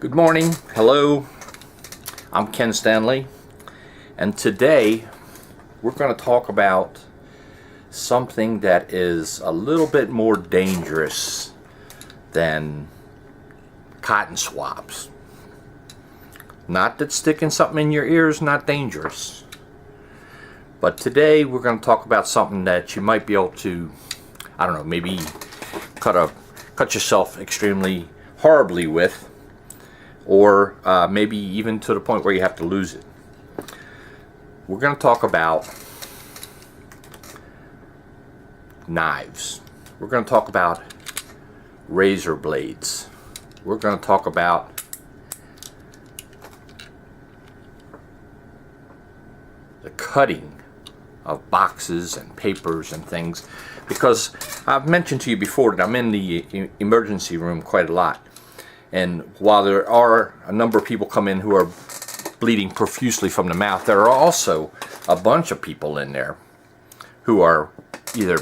Good morning, hello, I'm Ken Stanley, and today we're going to talk about something that is a little bit more dangerous than cotton swabs. Not that sticking something in your ear is not dangerous, but today we're going to talk about something that you might be able to, I don't know, maybe cut yourself extremely horribly with, or maybe even to the point where you have to lose it. We're going to talk about knives. We're going to talk about razor blades. We're going to talk about the cutting of boxes and papers and things, because I've mentioned to you before that I'm in the emergency room quite a lot. And while there are a number of people come in who are bleeding profusely from the mouth, there are also a bunch of people in there who are either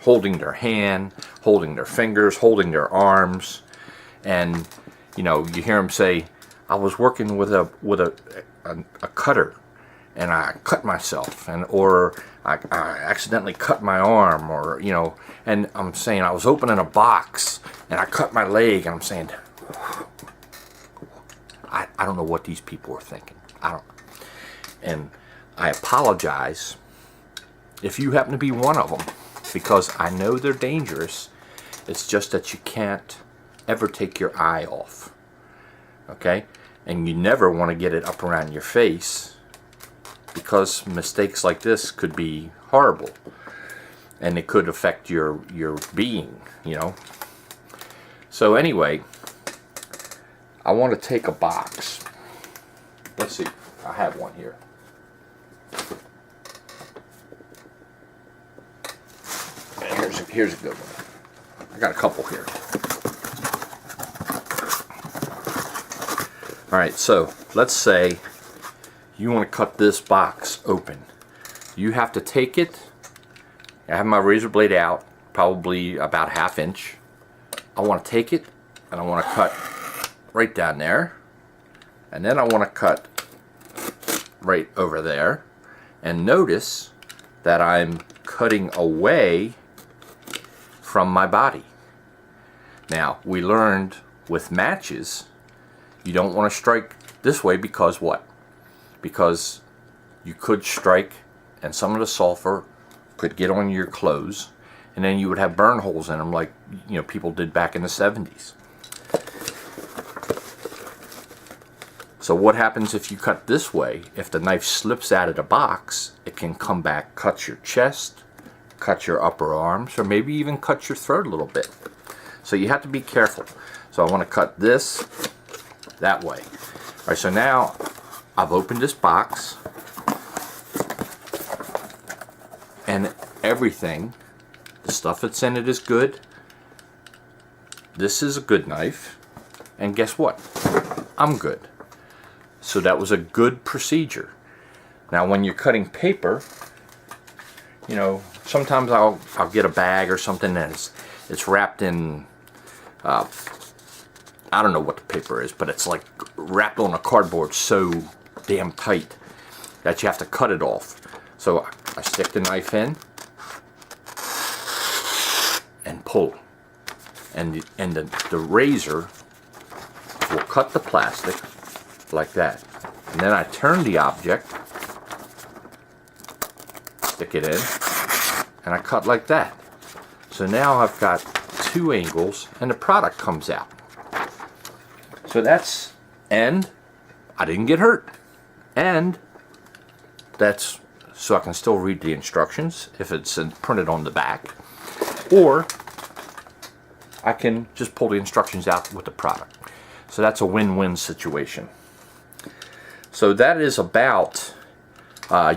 holding their hand, holding their fingers, holding their arms, and you hear them say, "I was working with a cutter, and I cut myself," or I accidentally cut my arm, or and I'm saying I was opening a box and I cut my leg, and I'm saying, I don't know what these people are thinking. And I apologize if you happen to be one of them, because I know they're dangerous. It's just that you can't ever take your eye off, okay? And you never want to get it up around your face, because mistakes like this could be horrible, and it could affect your being, So anyway, I want to take a box. Let's see, I have one here. And here's a good one. I got a couple here. Alright, so let's say you want to cut this box open. You have to take it. I have my razor blade out, probably about 1/2 inch. I want to take it and I want to cut right down there, and then I want to cut right over there, and notice that I'm cutting away from my body. Now, we learned with matches you don't want to strike this way, because what? Because you could strike and some of the sulfur could get on your clothes, and then you would have burn holes in them like people did back in the 70s. So what happens if you cut this way? If the knife slips out of the box, it can come back, cut your chest, cut your upper arms, or maybe even cut your throat a little bit. So you have to be careful. So I want to cut this that way. All right, so now I've opened this box, and everything, the stuff that's in it is good. This is a good knife, and guess what? I'm good. So that was a good procedure. Now when you're cutting paper, sometimes I'll get a bag or something that it's wrapped in, I don't know what the paper is, but it's like wrapped on a cardboard so damn tight that you have to cut it off. So I stick the knife in and pull, and the razor will cut the plastic like that, and then I turn the object, stick it in, and I cut like that. So now I've got 2 angles and the product comes out. So and I didn't get hurt, and that's so I can still read the instructions if it's printed on the back, or I can just pull the instructions out with the product. So that's a win-win situation. So that is about,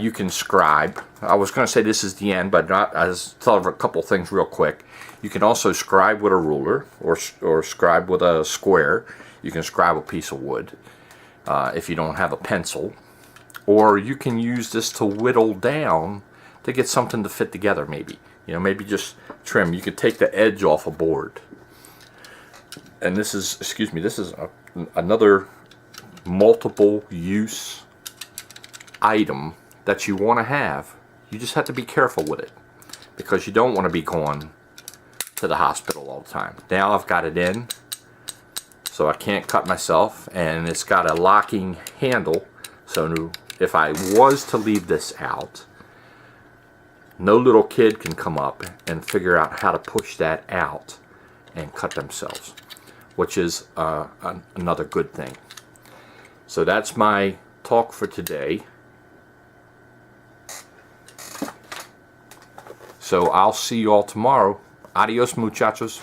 you can scribe. I was going to say this is the end, but I just thought of a couple things real quick. You can also scribe with a ruler, or scribe with a square. You can scribe a piece of wood if you don't have a pencil. Or you can use this to whittle down to get something to fit together maybe. Maybe just trim. You could take the edge off a board. and this is, excuse me, this is another multiple use item that you want to have. You just have to be careful with it, because you don't want to be going to the hospital all the time. Now I've got it in, so I can't cut myself, and it's got a locking handle, so if I was to leave this out, no little kid can come up and figure out how to push that out and cut themselves, which is another good thing. So that's my talk for today. So I'll see you all tomorrow. Adios, muchachos.